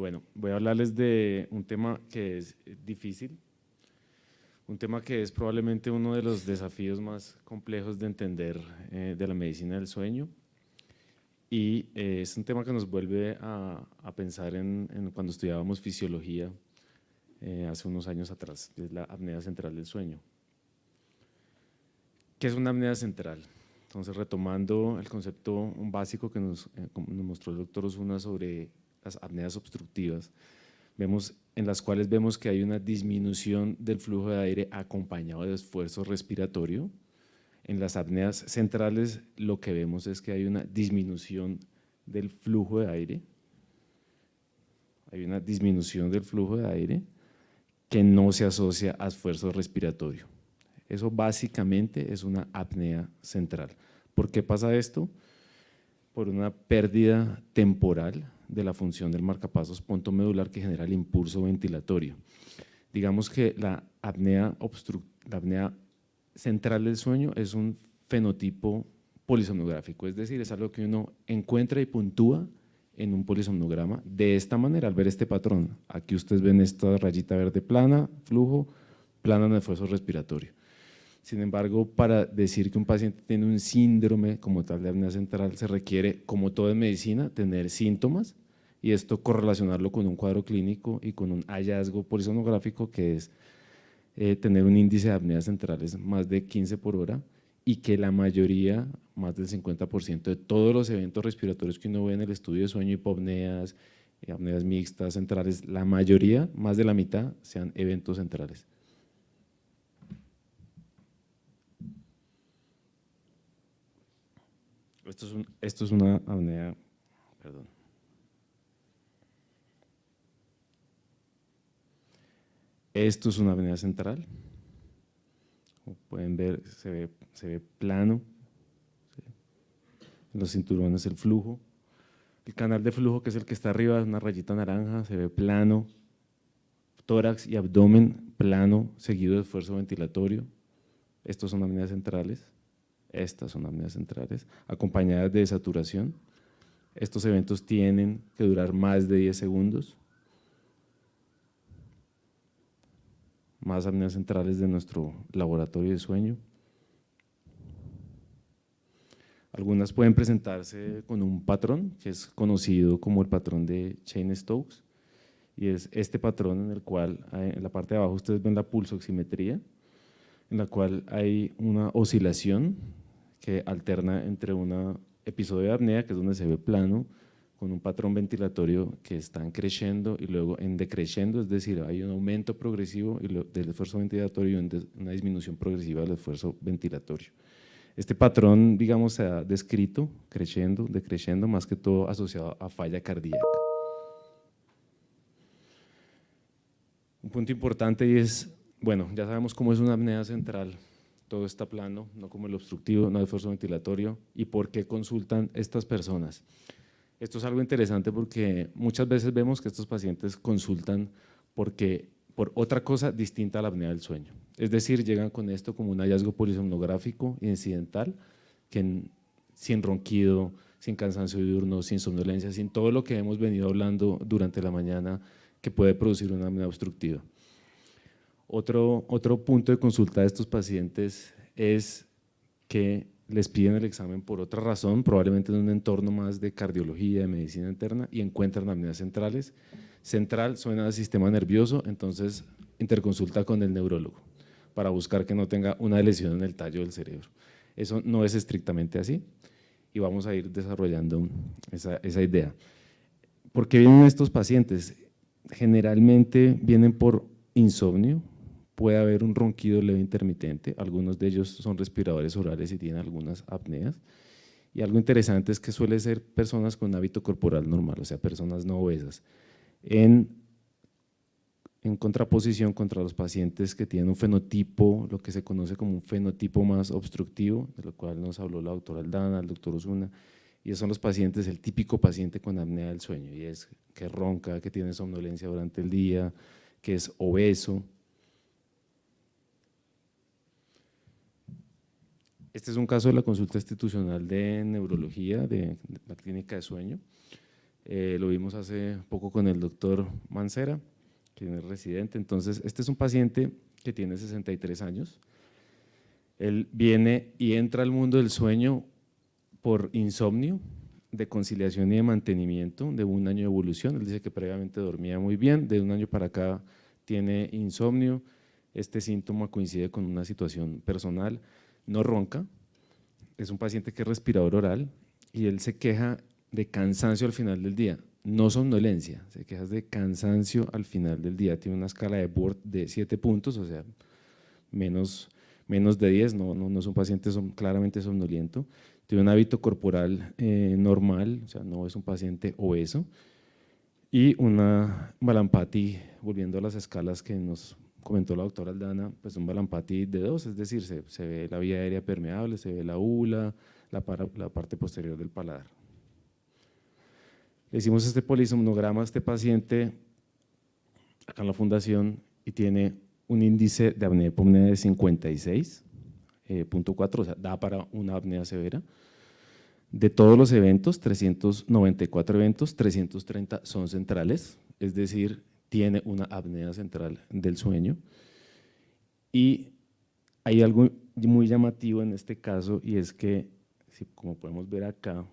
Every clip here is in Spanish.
Bueno, voy a hablarles de un tema que es difícil, un tema que es probablemente uno de los desafíos más complejos de entender de la medicina del sueño, y es un tema que nos vuelve a pensar en cuando estudiábamos fisiología hace unos años atrás, que es la apnea central del sueño. ¿Qué es una apnea central? Entonces, retomando el concepto básico que nos mostró el doctor Osuna sobre las apneas obstructivas, en las cuales vemos que hay una disminución del flujo de aire acompañado de esfuerzo respiratorio. En las apneas centrales lo que vemos es que hay una disminución del flujo de aire, que no se asocia a esfuerzo respiratorio. Eso básicamente es una apnea central. ¿Por qué pasa esto? Por una pérdida temporal de la función del marcapasos pontomedular que genera el impulso ventilatorio. Digamos que la apnea central del sueño es un fenotipo polisomnográfico, es decir, es algo que uno encuentra y puntúa en un polisomnograma de esta manera, al ver este patrón. Aquí ustedes ven esta rayita verde plana, flujo, plana en esfuerzo respiratorio. Sin embargo, para decir que un paciente tiene un síndrome como tal de apnea central, se requiere, como todo en medicina, tener síntomas y esto correlacionarlo con un cuadro clínico y con un hallazgo polisomnográfico, que es tener un índice de apneas centrales más de 15 por hora y que la mayoría, más del 50% de todos los eventos respiratorios que uno ve en el estudio de sueño, hipopneas, apneas mixtas, centrales, la mayoría, más de la mitad, sean eventos centrales. Esto es una apnea, perdón. Esto es una apnea central. Como pueden ver, se ve plano. En los cinturones el flujo. El canal de flujo, que es el que está arriba, es una rayita naranja, se ve plano. Tórax y abdomen plano, seguido de esfuerzo ventilatorio. Estos son apneas centrales. Estas son apneas centrales, acompañadas de saturación. Estos eventos tienen que durar más de 10 segundos. Más apneas centrales de nuestro laboratorio de sueño. Algunas pueden presentarse con un patrón que es conocido como el patrón de Cheyne-Stokes, y es este patrón en el cual en la parte de abajo ustedes ven la pulsoximetría, en la cual hay una oscilación que alterna entre un episodio de apnea, que es donde se ve plano, con un patrón ventilatorio que está en crescendo y luego en decrescendo, es decir, hay un aumento progresivo del esfuerzo ventilatorio y una disminución progresiva del esfuerzo ventilatorio. Este patrón, digamos, se ha descrito crescendo, decrescendo, más que todo asociado a falla cardíaca. Un punto importante y es, bueno, ya sabemos cómo es una apnea central, todo está plano, no como el obstructivo, no hay esfuerzo ventilatorio. ¿Y por qué consultan estas personas? Esto es algo interesante porque muchas veces vemos que estos pacientes consultan por otra cosa distinta a la apnea del sueño. Es decir, llegan con esto como un hallazgo polisomnográfico incidental, sin ronquido, sin cansancio diurno, sin somnolencia, sin todo lo que hemos venido hablando durante la mañana que puede producir una apnea obstructiva. Otro punto de consulta de estos pacientes es que les piden el examen por otra razón, probablemente en un entorno más de cardiología, de medicina interna, y encuentran apneas centrales. Central suena al sistema nervioso, entonces interconsulta con el neurólogo para buscar que no tenga una lesión en el tallo del cerebro. Eso no es estrictamente así y vamos a ir desarrollando esa idea. ¿Por qué vienen estos pacientes? Generalmente vienen por insomnio. Puede haber un ronquido leve intermitente, algunos de ellos son respiradores orales y tienen algunas apneas, y algo interesante es que suele ser personas con hábito corporal normal, o sea, personas no obesas, en contraposición contra los pacientes que tienen un fenotipo, lo que se conoce como un fenotipo más obstructivo, de lo cual nos habló la doctora Aldana, el doctor Osuna, y esos son los pacientes, el típico paciente con apnea del sueño, y es que ronca, que tiene somnolencia durante el día, que es obeso. Este es un caso de la consulta institucional de neurología de la clínica de sueño. lo vimos hace poco con el doctor Mancera, quien es residente. Entonces, este es un paciente que tiene 63 años. Él viene y entra al mundo del sueño por insomnio, de conciliación y de mantenimiento, de 1 año de evolución. Él dice que previamente dormía muy bien, de 1 año para acá tiene insomnio. Este síntoma coincide con una situación personal, no ronca, es un paciente que es respirador oral y él se queja de cansancio al final del día, no somnolencia, se queja de cansancio al final del día. Tiene una escala de Borg de 7 puntos, o sea, menos de 10, no es un paciente claramente somnoliento. Tiene un hábito corporal normal, o sea, no es un paciente obeso, y una Malampati, volviendo a las escalas que nos comentó la doctora Aldana, pues un Malampati de 2, es decir, se ve la vía aérea permeable, se ve la úvula, la parte posterior del paladar. Le hicimos este polisomnograma a este paciente acá en la fundación y tiene un índice de apnea pulmonar de 56.4, o sea, da para una apnea severa. De todos los eventos, 394 eventos, 330 son centrales, es decir, tiene una apnea central del sueño. Y hay algo muy llamativo en este caso, y es que, como podemos ver acá,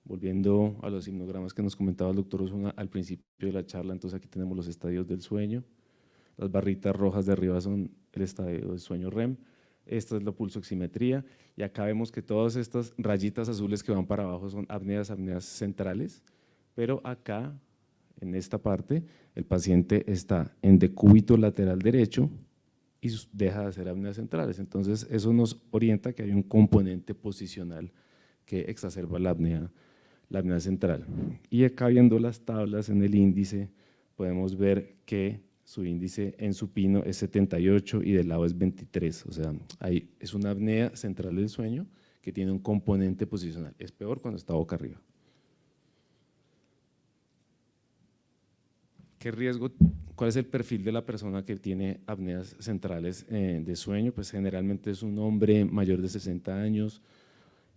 volviendo a los hipnogramas que nos comentaba el doctor Osuna al principio de la charla, entonces aquí tenemos los estadios del sueño, las barritas rojas de arriba son el estadio del sueño REM, esta es la pulsoximetría, y acá vemos que todas estas rayitas azules que van para abajo son apneas centrales, pero acá, en esta parte, el paciente está en decúbito lateral derecho y deja de hacer apneas centrales. Entonces, eso nos orienta que hay un componente posicional que exacerba la apnea central. Y acá viendo las tablas en el índice, podemos ver que su índice en supino es 78 y del lado es 23, o sea, es una apnea central del sueño que tiene un componente posicional. Es peor cuando está boca arriba. ¿Qué riesgo? ¿Cuál es el perfil de la persona que tiene apneas centrales de sueño? Pues generalmente es un hombre mayor de 60 años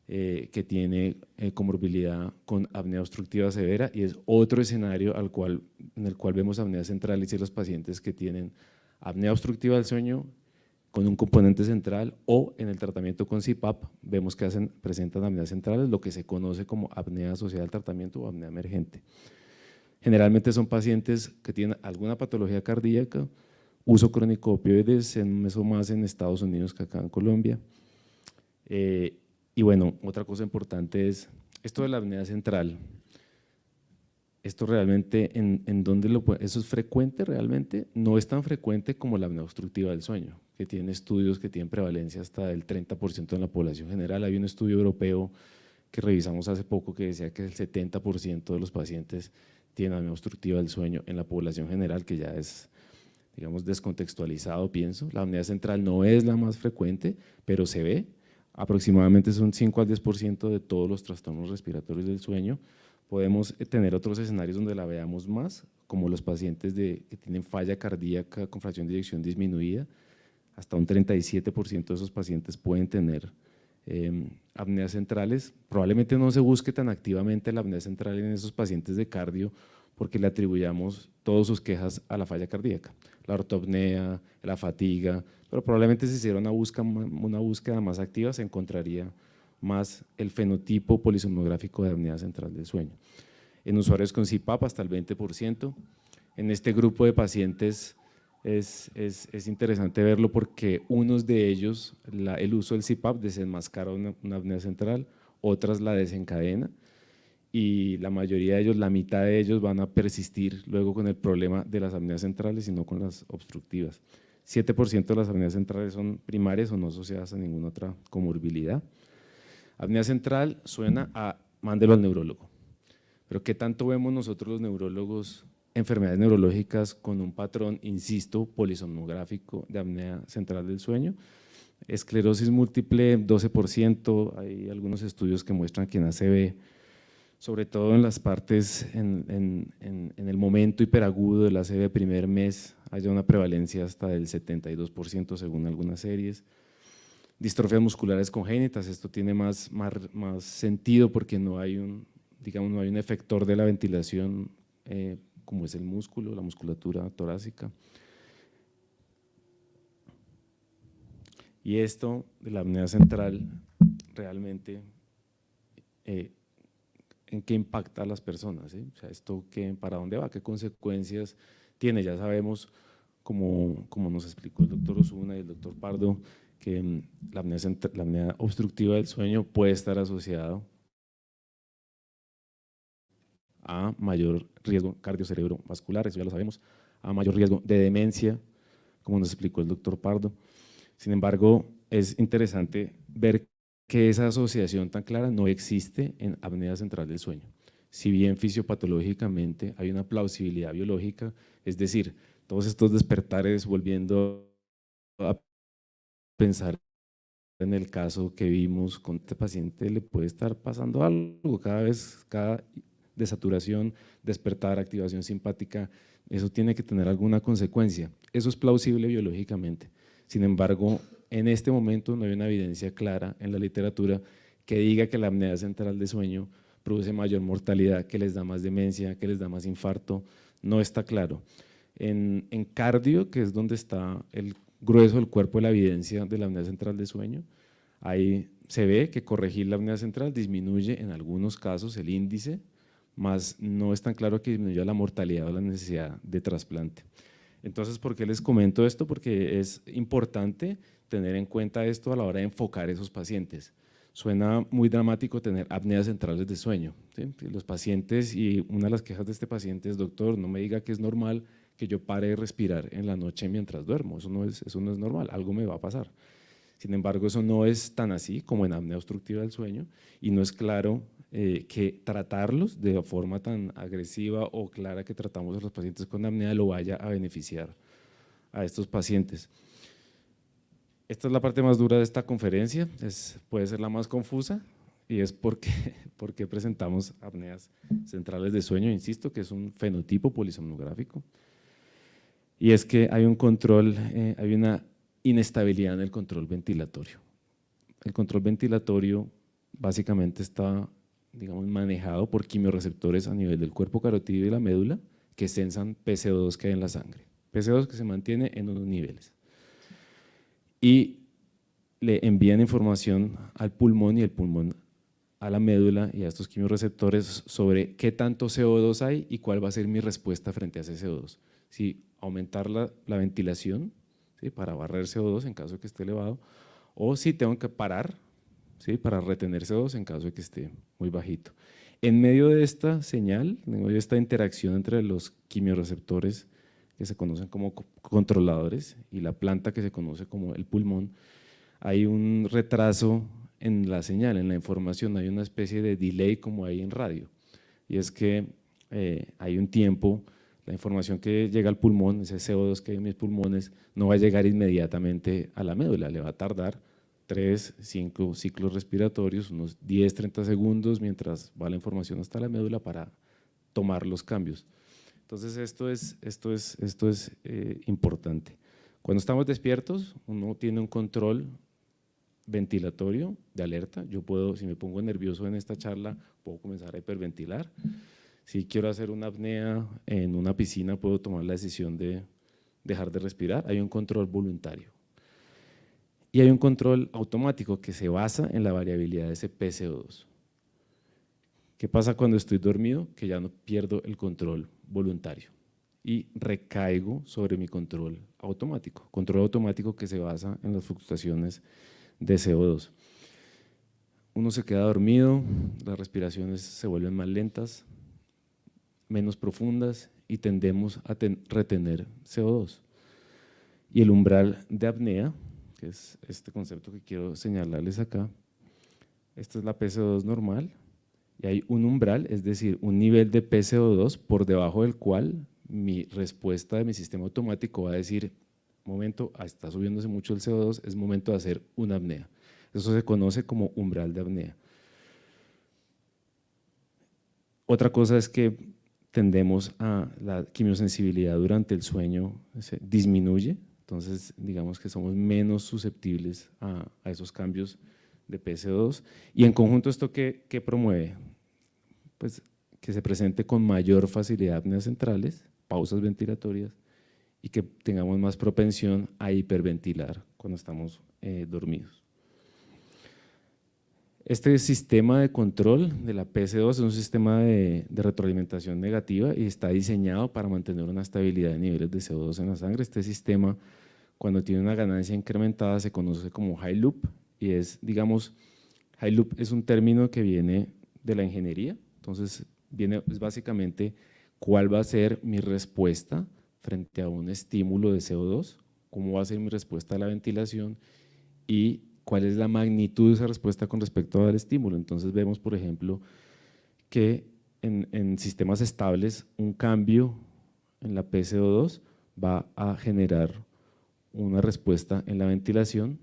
que tiene comorbilidad con apnea obstructiva severa, y es otro escenario en el cual vemos apneas centrales y los pacientes que tienen apnea obstructiva del sueño con un componente central, o en el tratamiento con CPAP vemos que presentan apneas centrales, lo que se conoce como apnea asociada al tratamiento o apnea emergente. Generalmente son pacientes que tienen alguna patología cardíaca, uso crónico de opioides, en eso más en Estados Unidos que acá en Colombia. Y bueno, otra cosa importante es esto de la apnea central. Esto realmente, ¿eso es frecuente realmente? No es tan frecuente como la apnea obstructiva del sueño, que tiene estudios que tienen prevalencia hasta del 30% en la población general. Hay un estudio europeo que revisamos hace poco que decía que el 70% de los pacientes tienen apnea obstructiva del sueño en la población general, que ya es, digamos, descontextualizado, pienso. La apnea central no es la más frecuente, pero se ve. Aproximadamente son 5 al 10% de todos los trastornos respiratorios del sueño. Podemos tener otros escenarios donde la veamos más, como los pacientes que tienen falla cardíaca con fracción de eyección disminuida. Hasta un 37% de esos pacientes pueden tener apneas centrales. Probablemente no se busque tan activamente la apnea central en esos pacientes de cardio porque le atribuyamos todas sus quejas a la falla cardíaca, la ortopnea, la fatiga, pero probablemente si hiciera una búsqueda más activa se encontraría más el fenotipo polisomnográfico de apnea central del sueño. En usuarios con CPAP hasta el 20%. En este grupo de pacientes es interesante verlo porque unos de ellos, el uso del CPAP desenmascara una apnea central, otras la desencadena, y la mayoría de ellos, la mitad de ellos van a persistir luego con el problema de las apneas centrales y no con las obstructivas. 7% de las apneas centrales son primarias o no asociadas a ninguna otra comorbilidad. Apnea central suena a mándelo al neurólogo, pero ¿qué tanto vemos nosotros los neurólogos enfermedades neurológicas con un patrón, insisto, polisomnográfico de apnea central del sueño? Esclerosis múltiple, 12%, hay algunos estudios que muestran que en ACV, sobre todo en las partes, en el momento hiperagudo del ACV primer mes, haya una prevalencia hasta del 72% según algunas series. Distrofias musculares congénitas, esto tiene más sentido porque no hay digamos, no hay un efector de la ventilación como es el músculo, la musculatura torácica. Y esto de la apnea central realmente, ¿en qué impacta a las personas? ¿Sí? O sea, ¿esto para dónde va? ¿Qué consecuencias tiene? Ya sabemos, como nos explicó el doctor Osuna y el doctor Pardo, que la apnea obstructiva del sueño puede estar asociado a mayor riesgo cardiocerebrovascular, eso ya lo sabemos, a mayor riesgo de demencia, como nos explicó el doctor Pardo. Sin embargo, es interesante ver que esa asociación tan clara no existe en apnea central del sueño. Si bien fisiopatológicamente hay una plausibilidad biológica, es decir, todos estos despertares, volviendo a pensar en el caso que vimos con este paciente, le puede estar pasando algo cada desaturación, despertar, activación simpática, eso tiene que tener alguna consecuencia. Eso es plausible biológicamente. Sin embargo, en este momento no hay una evidencia clara en la literatura que diga que la apnea central de sueño produce mayor mortalidad, que les da más demencia, que les da más infarto, no está claro. En cardio, que es donde está el grueso del cuerpo de la evidencia de la apnea central de sueño, ahí se ve que corregir la apnea central disminuye en algunos casos el índice, más no es tan claro que disminuya la mortalidad o la necesidad de trasplante. Entonces, ¿por qué les comento esto? Porque es importante tener en cuenta esto a la hora de enfocar esos pacientes. Suena muy dramático tener apneas centrales de sueño, ¿sí? Los pacientes, y una de las quejas de este paciente es: doctor, no me diga que es normal que yo pare de respirar en la noche mientras duermo, eso no es normal, algo me va a pasar. Sin embargo, eso no es tan así como en apnea obstructiva del sueño y no es claro que tratarlos de forma tan agresiva o clara que tratamos a los pacientes con apnea lo vaya a beneficiar a estos pacientes. Esta es la parte más dura de esta conferencia, puede ser la más confusa y es porque presentamos apneas centrales de sueño, insisto que es un fenotipo polisomnográfico, y es que hay un control, hay una inestabilidad en el control ventilatorio. El control ventilatorio básicamente está, digamos, manejado por quimiorreceptores a nivel del cuerpo carotídeo y la médula que sensan PCO2 que hay en la sangre, PCO2 que se mantiene en unos niveles. Y le envían información al pulmón y el pulmón a la médula y a estos quimiorreceptores sobre qué tanto CO2 hay y cuál va a ser mi respuesta frente a ese CO2. Si aumentar la ventilación, ¿sí?, para barrer CO2 en caso de que esté elevado, o si tengo que parar, ¿sí?, para retener CO2 en caso de que esté muy bajito. En medio de esta señal, en medio de esta interacción entre los quimiorreceptores que se conocen como controladores y la planta que se conoce como el pulmón, hay un retraso en la señal, en la información, hay una especie de delay como hay en radio, y es que hay un tiempo, la información que llega al pulmón, ese CO2 que hay en mis pulmones, no va a llegar inmediatamente a la médula, le va a tardar 3, 5 ciclos respiratorios, unos 10, 30 segundos, mientras va la información hasta la médula para tomar los cambios. Entonces esto es importante. Cuando estamos despiertos, uno tiene un control ventilatorio de alerta. Yo puedo, si me pongo nervioso en esta charla, puedo comenzar a hiperventilar. Si quiero hacer una apnea en una piscina, puedo tomar la decisión de dejar de respirar. Hay un control voluntario. Y hay un control automático que se basa en la variabilidad de ese PCO2. ¿Qué pasa cuando estoy dormido? Que ya no pierdo el control voluntario y recaigo sobre mi control automático que se basa en las fluctuaciones de CO2. Uno se queda dormido, las respiraciones se vuelven más lentas, menos profundas y tendemos a retener CO2. Y el umbral de apnea, que es este concepto que quiero señalarles acá, esta es la PCO2 normal y hay un umbral, es decir, un nivel de PCO2 por debajo del cual mi respuesta de mi sistema automático va a decir: momento, está subiéndose mucho el CO2, es momento de hacer una apnea. Eso se conoce como umbral de apnea. Otra cosa es que tendemos a la quimiosensibilidad durante el sueño se disminuye, entonces digamos que somos menos susceptibles a esos cambios de PCO2. Y en conjunto, ¿esto qué promueve? pues, que se presente con mayor facilidad apneas centrales, pausas ventilatorias, y que tengamos más propensión a hiperventilar cuando estamos dormidos. Este sistema de control de la PC2 es un sistema de retroalimentación negativa y está diseñado para mantener una estabilidad de niveles de CO2 en la sangre. Este sistema, cuando tiene una ganancia incrementada, se conoce como high loop y es, digamos, high loop es un término que viene de la ingeniería, entonces es básicamente cuál va a ser mi respuesta frente a un estímulo de CO2, cómo va a ser mi respuesta a la ventilación y cuál es la magnitud de esa respuesta con respecto al estímulo. Entonces vemos, por ejemplo, que en sistemas estables un cambio en la PCO2 va a generar una respuesta en la ventilación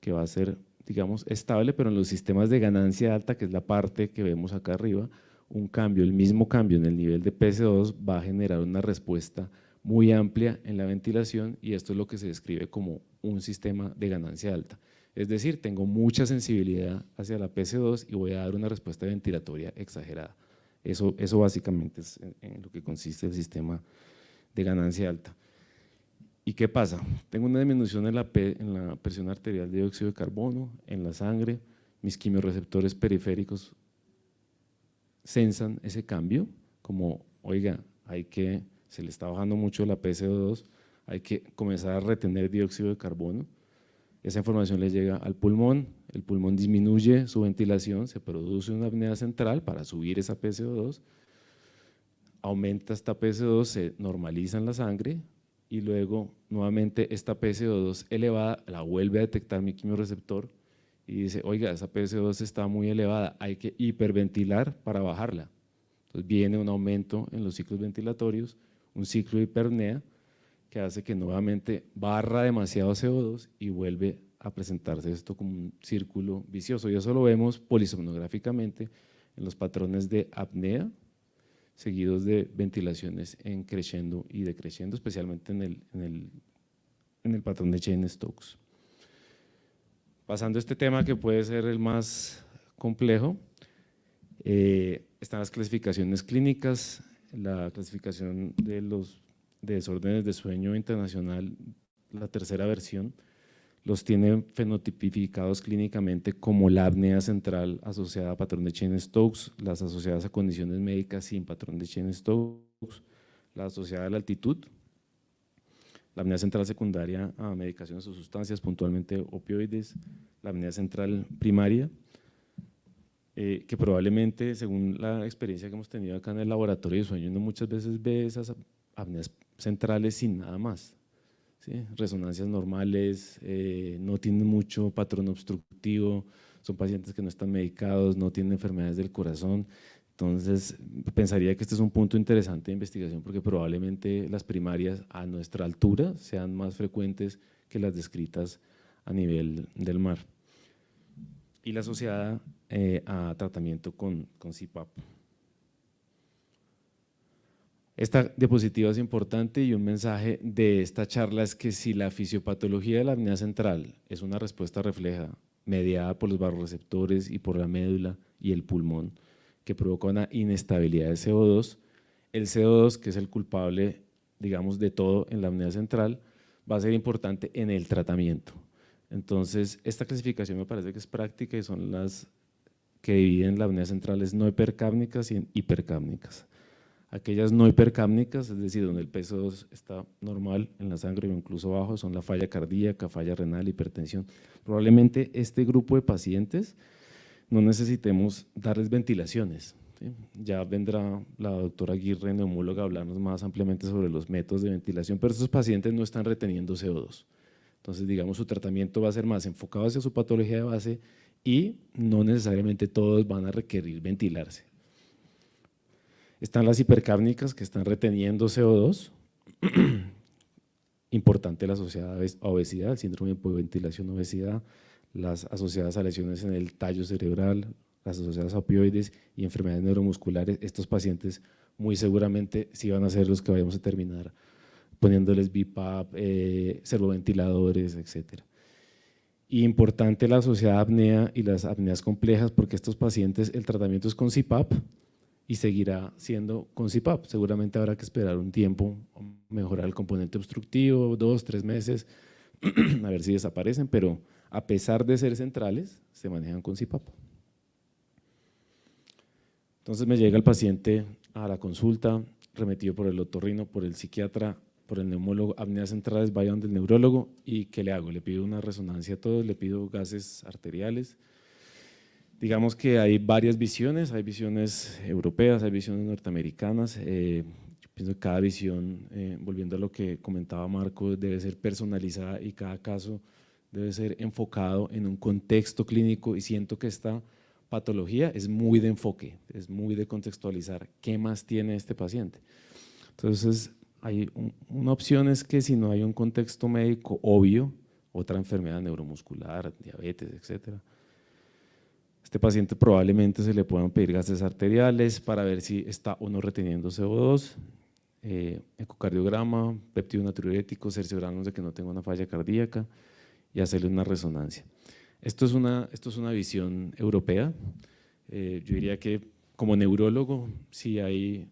que va a ser, digamos, estable, pero en los sistemas de ganancia alta, que es la parte que vemos acá arriba, el mismo cambio en el nivel de PCO2 va a generar una respuesta muy amplia en la ventilación y esto es lo que se describe como un sistema de ganancia alta. Es decir, tengo mucha sensibilidad hacia la PC2 y voy a dar una respuesta ventilatoria exagerada. Eso básicamente es en lo que consiste el sistema de ganancia alta. ¿Y qué pasa? Tengo una disminución en la presión arterial de dióxido de carbono, en la sangre, mis quimiorreceptores periféricos sensan ese cambio, como, oiga, se le está bajando mucho la PCO2, hay que comenzar a retener dióxido de carbono. Esa información le llega al pulmón, el pulmón disminuye su ventilación, se produce una apnea central para subir esa PCO2, aumenta esta PCO2, se normaliza en la sangre y luego nuevamente esta PCO2 elevada la vuelve a detectar mi quimiorreceptor y dice, oiga, esa PCO2 está muy elevada, hay que hiperventilar para bajarla. Entonces viene un aumento en los ciclos ventilatorios, un ciclo de hiperapnea, que hace que nuevamente barra demasiado CO2 y vuelve a presentarse esto como un círculo vicioso. Y eso lo vemos polisomnográficamente en los patrones de apnea, seguidos de ventilaciones en crescendo y decreciendo, especialmente en el patrón de Cheyne-Stokes. Pasando a este tema que puede ser el más complejo, están las clasificaciones clínicas, la clasificación de los desórdenes de sueño internacional, la tercera versión, los tiene fenotipificados clínicamente como la apnea central asociada a patrón de Cheyne-Stokes, las asociadas a condiciones médicas sin patrón de Cheyne-Stokes, la asociada a la altitud, la apnea central secundaria a medicaciones o sustancias, puntualmente opioides, la apnea central primaria, que probablemente, según la experiencia que hemos tenido acá en el laboratorio de sueño, uno muchas veces ve esas apneas centrales sin nada más, ¿sí? Resonancias normales, no tienen mucho patrón obstructivo, son pacientes que no están medicados, no tienen enfermedades del corazón. Entonces, pensaría que este es un punto interesante de investigación porque probablemente las primarias a nuestra altura sean más frecuentes que las descritas a nivel del mar. Y la asociada a tratamiento con CPAP. Esta diapositiva es importante y un mensaje de esta charla es que si la fisiopatología de la apnea central es una respuesta refleja mediada por los vasoreceptores y por la médula y el pulmón que provoca una inestabilidad de CO2, el CO2, que es el culpable, digamos, de todo en la apnea central, va a ser importante en el tratamiento. Entonces, esta clasificación me parece que es práctica y son las que dividen las apneas centrales no hipercápnicas y hipercápnicas. Aquellas no hipercápnicas, es decir, donde el PCO2 está normal en la sangre o incluso bajo, son la falla cardíaca, falla renal, hipertensión. Probablemente este grupo de pacientes no necesitemos darles ventilaciones, ¿sí? Ya vendrá la doctora Aguirre, neumóloga, a hablarnos más ampliamente sobre los métodos de ventilación, pero estos pacientes no están reteniendo CO2. Entonces, digamos, su tratamiento va a ser más enfocado hacia su patología de base y no necesariamente todos van a requerir ventilarse. Están las hipercápnicas que están reteniendo CO2, importante la asociada a obesidad, el síndrome de hipoventilación obesidad, las asociadas a lesiones en el tallo cerebral, las asociadas a opioides y enfermedades neuromusculares. Estos pacientes muy seguramente sí van a ser los que vayamos a terminar poniéndoles BiPAP, servoventiladores, etc. Y importante la asociada apnea y las apneas complejas, porque estos pacientes el tratamiento es con CPAP y seguirá siendo con CPAP. Seguramente habrá que esperar un tiempo, mejorar el componente obstructivo, 2, 3 meses, a ver si desaparecen, pero a pesar de ser centrales, se manejan con CPAP. Entonces me llega el paciente a la consulta, remitido por el otorrino, por el psiquiatra, por el neumólogo, apneas centrales, vaya donde el neurólogo, ¿y qué le hago? Le pido una resonancia a todos, le pido gases arteriales. Digamos que hay varias visiones, hay visiones europeas, hay visiones norteamericanas. Yo pienso que cada visión, volviendo a lo que comentaba Marco, debe ser personalizada y cada caso debe ser enfocado en un contexto clínico, y siento que esta patología es muy de enfoque, es muy de contextualizar qué más tiene este paciente. Entonces, hay una opción es que si no hay un contexto médico obvio, otra enfermedad neuromuscular, diabetes, etcétera, este paciente probablemente se le puedan pedir gases arteriales para ver si está o no reteniendo CO2, ecocardiograma, péptido natriurético, cerciorarnos de que no tenga una falla cardíaca y hacerle una resonancia. Esto es una visión europea. Yo diría que como neurólogo, si hay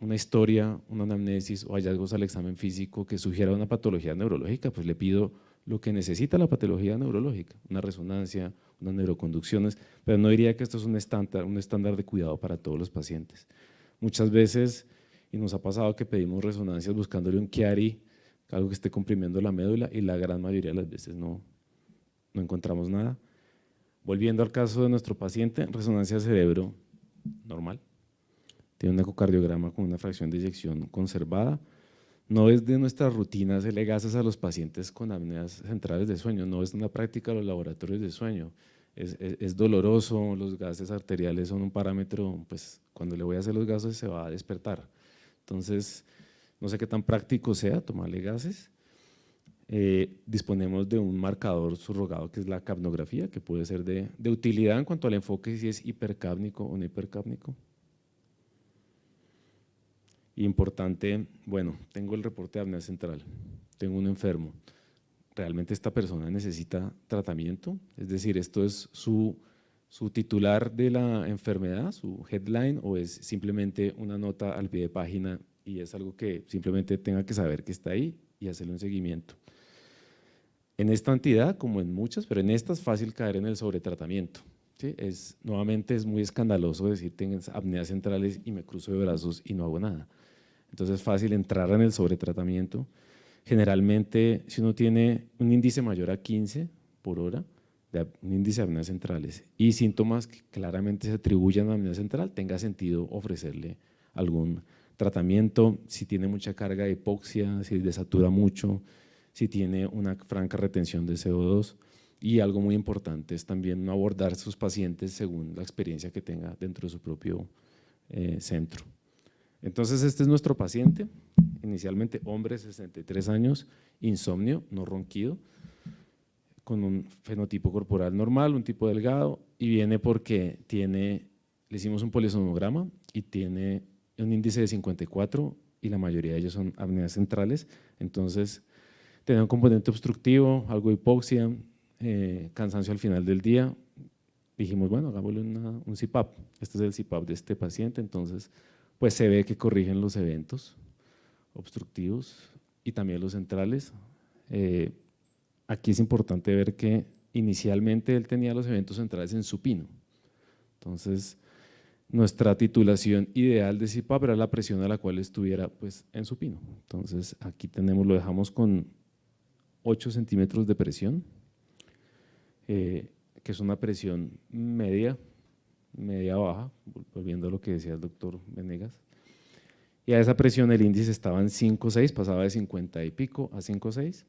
una historia, una anamnesis o hallazgos al examen físico que sugiera una patología neurológica, pues le pido lo que necesita la patología neurológica, una resonancia, unas neuroconducciones, pero no diría que esto es un estándar de cuidado para todos los pacientes. Muchas veces, y nos ha pasado que pedimos resonancias buscándole un Chiari, algo que esté comprimiendo la médula, y la gran mayoría de las veces no encontramos nada. Volviendo al caso de nuestro paciente, resonancia de cerebro normal, tiene un ecocardiograma con una fracción de eyección conservada. No es de nuestra rutina hacerle gases a los pacientes con apneas centrales de sueño, no es una práctica de los laboratorios de sueño, es doloroso, los gases arteriales son un parámetro, pues cuando le voy a hacer los gases se va a despertar. Entonces, no sé qué tan práctico sea tomarle gases. Disponemos de un marcador subrogado que es la capnografía, que puede ser de utilidad en cuanto al enfoque, si es hipercápnico o no hipercápnico. Importante, bueno, tengo el reporte de apnea central, tengo un enfermo, ¿realmente esta persona necesita tratamiento? Es decir, ¿esto es su titular de la enfermedad, su headline, o es simplemente una nota al pie de página y es algo que simplemente tenga que saber que está ahí y hacerle un seguimiento? En esta entidad, como en muchas, pero en esta es fácil caer en el sobretratamiento. ¿Sí? Nuevamente es muy escandaloso decir tengo apneas centrales y me cruzo de brazos y no hago nada. Entonces es fácil entrar en el sobretratamiento. Generalmente, si uno tiene un índice mayor a 15 por hora, un índice de apneas centrales y síntomas que claramente se atribuyen a apnea central, tenga sentido ofrecerle algún tratamiento. Si tiene mucha carga de hipoxia, si desatura mucho, si tiene una franca retención de CO2, y algo muy importante es también no abordar sus pacientes según la experiencia que tenga dentro de su propio centro. Entonces este es nuestro paciente, inicialmente hombre, 63 años, insomnio, no ronquido, con un fenotipo corporal normal, un tipo delgado, y viene porque le hicimos un polisomnograma y tiene un índice de 54 y la mayoría de ellos son apneas centrales. Entonces tenía un componente obstructivo, algo de hipoxia, cansancio al final del día. Dijimos, bueno, hagámosle un CPAP. Este es el CPAP de este paciente, entonces pues se ve que corrigen los eventos obstructivos y también los centrales. Aquí es importante ver que inicialmente él tenía los eventos centrales en supino. Entonces, nuestra titulación ideal de CPAP era la presión a la cual estuviera pues, en supino. Entonces, aquí lo dejamos con 8 centímetros de presión, que es una presión media baja, volviendo a lo que decía el doctor Venegas. Y a esa presión el índice estaba en 5,6, pasaba de 50 y pico a 5,6.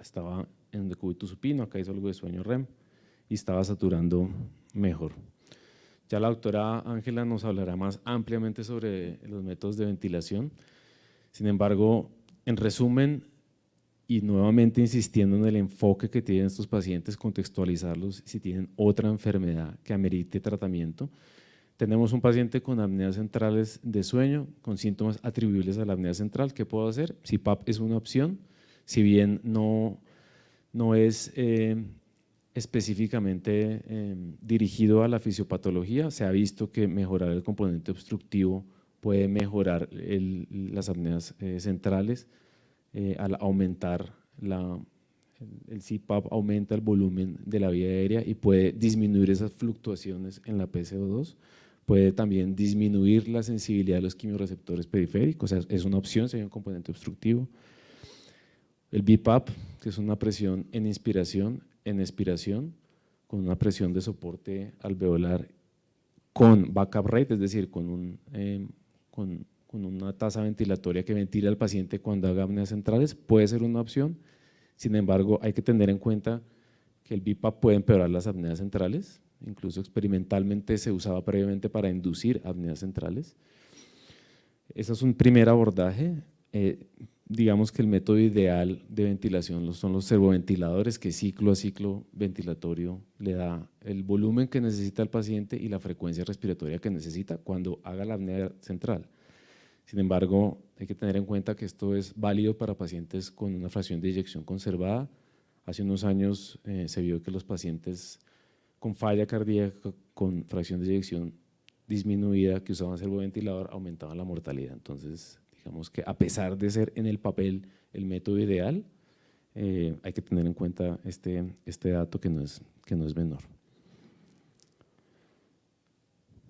Estaba en un decúbito supino, acá hizo algo de sueño REM y estaba saturando mejor. Ya la doctora Ángela nos hablará más ampliamente sobre los métodos de ventilación. Sin embargo, en resumen, y nuevamente insistiendo en el enfoque que tienen estos pacientes, contextualizarlos si tienen otra enfermedad que amerite tratamiento. Tenemos un paciente con apneas centrales de sueño, con síntomas atribuibles a la apnea central. ¿Qué puedo hacer? CPAP es una opción, si bien no no es específicamente dirigido a la fisiopatología. Se ha visto que mejorar el componente obstructivo puede mejorar las apneas centrales al aumentar el CPAP, aumenta el volumen de la vía aérea y puede disminuir esas fluctuaciones en la PCO2, puede también disminuir la sensibilidad de los quimiorreceptores periféricos, o sea, es una opción si hay un componente obstructivo. El BiPAP, que es una presión en inspiración, en expiración, con una presión de soporte alveolar con backup rate, es decir, con una tasa ventilatoria que ventile al paciente cuando haga apneas centrales, puede ser una opción. Sin embargo, hay que tener en cuenta que el BiPAP puede empeorar las apneas centrales, incluso experimentalmente se usaba previamente para inducir apneas centrales. Ese es un primer abordaje. Digamos que el método ideal de ventilación son los servoventiladores, que ciclo a ciclo ventilatorio le da el volumen que necesita el paciente y la frecuencia respiratoria que necesita cuando haga la apnea central. Sin embargo, hay que tener en cuenta que esto es válido para pacientes con una fracción de eyección conservada. Hace unos años se vio que los pacientes con falla cardíaca con fracción de eyección disminuida que usaban servoventilador aumentaban la mortalidad. Entonces, digamos que a pesar de ser en el papel el método ideal, hay que tener en cuenta este dato que no es menor.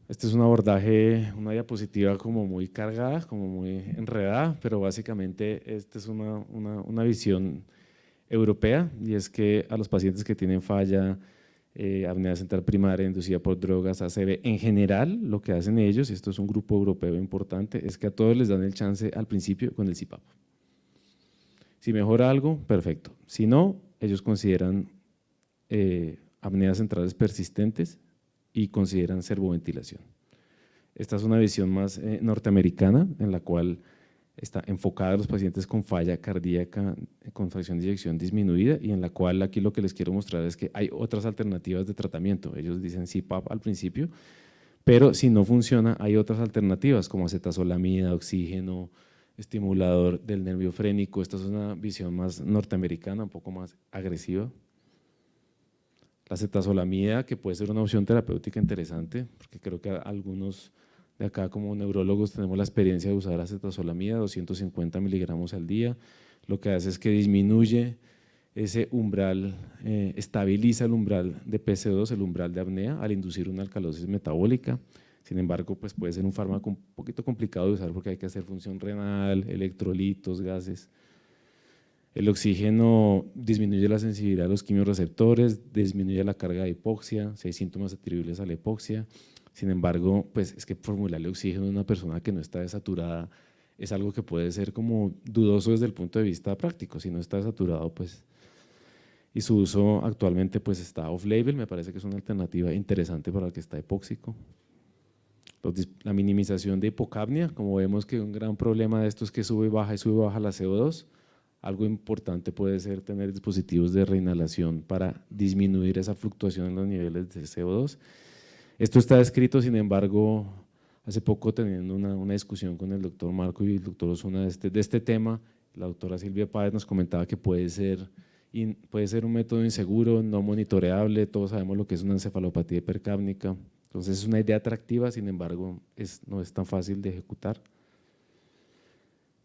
Este es un abordaje, una diapositiva como muy cargada, como muy enredada, pero básicamente esta es una visión europea, y es que a los pacientes que tienen falla, apnea central primaria inducida por drogas, ACV, en general lo que hacen ellos, y esto es un grupo europeo importante, es que a todos les dan el chance al principio con el CPAP. Si mejora algo, perfecto. Si no, ellos consideran apneas centrales persistentes y consideran servoventilación. Esta es una visión más norteamericana, en la cual está enfocada a los pacientes con falla cardíaca, con fracción de eyección disminuida, y en la cual aquí lo que les quiero mostrar es que hay otras alternativas de tratamiento. Ellos dicen CPAP al principio, pero si no funciona hay otras alternativas como acetazolamida, oxígeno, estimulador del nervio frénico. Esta es una visión más norteamericana, un poco más agresiva. La acetazolamida, que puede ser una opción terapéutica interesante, porque creo que algunos de acá como neurólogos tenemos la experiencia de usar acetazolamida, 250 miligramos al día. Lo que hace es que disminuye ese umbral, estabiliza el umbral de PCO2, el umbral de apnea, al inducir una alcalosis metabólica. Sin embargo, pues puede ser un fármaco un poquito complicado de usar porque hay que hacer función renal, electrolitos, gases. El oxígeno disminuye la sensibilidad de los quimiorreceptores, disminuye la carga de hipoxia, si hay síntomas atribuibles a la hipoxia. Sin embargo, pues es que formularle oxígeno a una persona que no está desaturada es algo que puede ser como dudoso desde el punto de vista práctico. Si no está desaturado, pues, y su uso actualmente pues está off-label, me parece que es una alternativa interesante para el que está hipóxico. La minimización de hipocapnia, como vemos que un gran problema de esto es que sube y baja la CO2. Algo importante puede ser tener dispositivos de reinhalación para disminuir esa fluctuación en los niveles de CO2. Esto está escrito, sin embargo, hace poco teniendo una discusión con el doctor Marco y el doctor Osuna de este tema, la doctora Silvia Páez nos comentaba que puede ser un método inseguro, no monitoreable, todos sabemos lo que es una encefalopatía hipercápnica, entonces es una idea atractiva, sin embargo, no es tan fácil de ejecutar.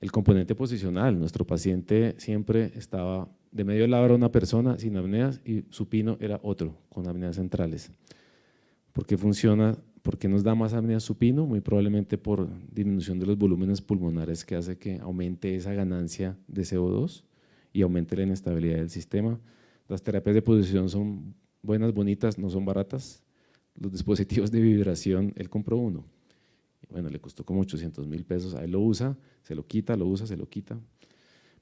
El componente posicional, nuestro paciente siempre estaba de medio lado era una persona sin apneas y supino era otro con apneas centrales. ¿Por qué funciona? ¿Por qué nos da más apnea supino? Muy probablemente por disminución de los volúmenes pulmonares que hace que aumente esa ganancia de CO2 y aumente la inestabilidad del sistema. Las terapias de posición son buenas, bonitas, no son baratas. Los dispositivos de vibración, él compró uno. Bueno, le costó como 800.000 pesos, ahí lo usa, se lo quita, lo usa, se lo quita.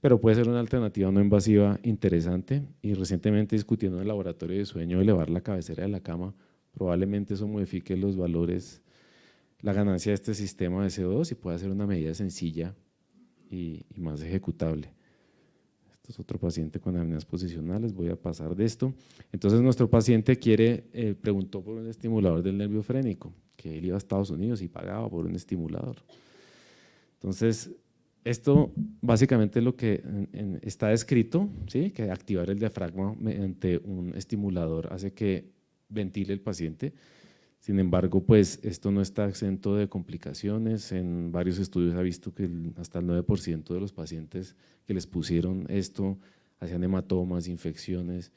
Pero puede ser una alternativa no invasiva interesante, y recientemente discutiendo en el laboratorio de sueño elevar la cabecera de la cama, probablemente eso modifique los valores, la ganancia de este sistema de CO2 y pueda ser una medida sencilla y más ejecutable. Este es otro paciente con apneas posicionales, voy a pasar de esto. Entonces nuestro paciente preguntó por un estimulador del nervio frénico, que él iba a Estados Unidos y pagaba por un estimulador. Entonces Esto básicamente lo que está descrito, ¿sí? Que activar el diafragma mediante un estimulador hace que ventile el paciente. Sin embargo, pues esto no está exento de complicaciones. En varios estudios ha visto que hasta el 9% de los pacientes que les pusieron esto hacían hematomas, infecciones.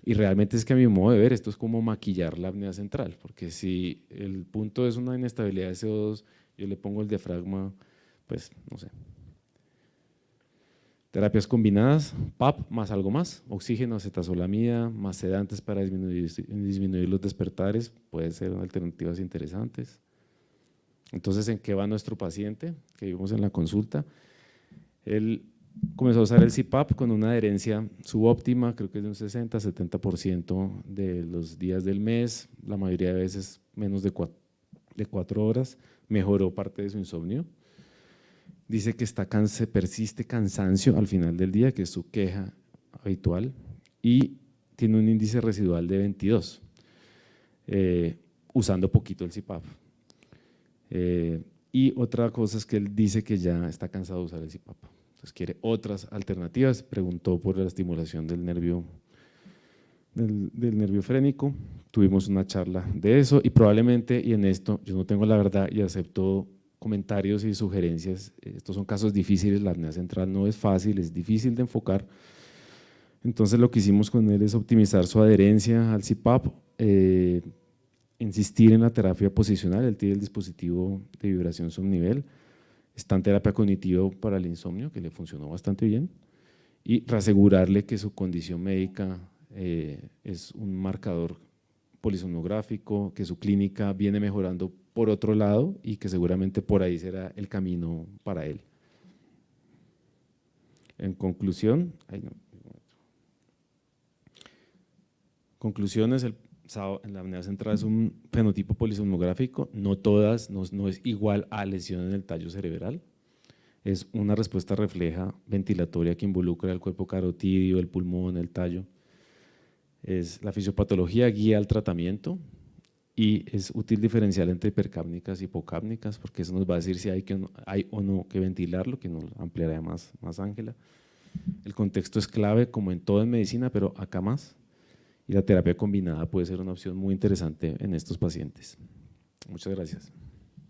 Y realmente es que a mi modo de ver esto es como maquillar la apnea central, porque si el punto es una inestabilidad de CO2, yo le pongo el diafragma, pues no sé. Terapias combinadas, PAP más algo más, oxígeno, acetazolamida, más sedantes para disminuir los despertares, pueden ser alternativas interesantes. Entonces, ¿en qué va nuestro paciente que vimos en la consulta? Él comenzó a usar el CPAP con una adherencia subóptima, creo que es de un 60-70% de los días del mes, la mayoría de veces menos de 4 horas, mejoró parte de su insomnio. Dice que persiste cansancio al final del día, que es su queja habitual, y tiene un índice residual de 22, usando poquito el CPAP. Y otra cosa es que él dice que ya está cansado de usar el CPAP, entonces quiere otras alternativas, preguntó por la estimulación del nervio frénico, tuvimos una charla de eso y probablemente, y en esto yo no tengo la verdad y acepto comentarios y sugerencias, estos son casos difíciles, la apnea central no es fácil, es difícil de enfocar, entonces lo que hicimos con él es optimizar su adherencia al CPAP, insistir en la terapia posicional, él tiene el dispositivo de vibración subnivel, está en terapia cognitiva para el insomnio, que le funcionó bastante bien, y reasegurarle que su condición médica es un marcador polisomnográfico, que su clínica viene mejorando por otro lado y que seguramente por ahí será el camino para él. En conclusión, conclusiones, la apnea central es un fenotipo polisomnográfico, no todas, no es igual a lesión en el tallo cerebral, es una respuesta refleja ventilatoria que involucra el cuerpo carotidio, el pulmón, el tallo. La fisiopatología guía al tratamiento y es útil diferenciar entre hipercápnicas y hipocápnicas, porque eso nos va a decir si hay o no que ventilarlo, que nos ampliará más Ángela. El contexto es clave, como en todo en medicina, pero acá más. Y la terapia combinada puede ser una opción muy interesante en estos pacientes. Muchas gracias.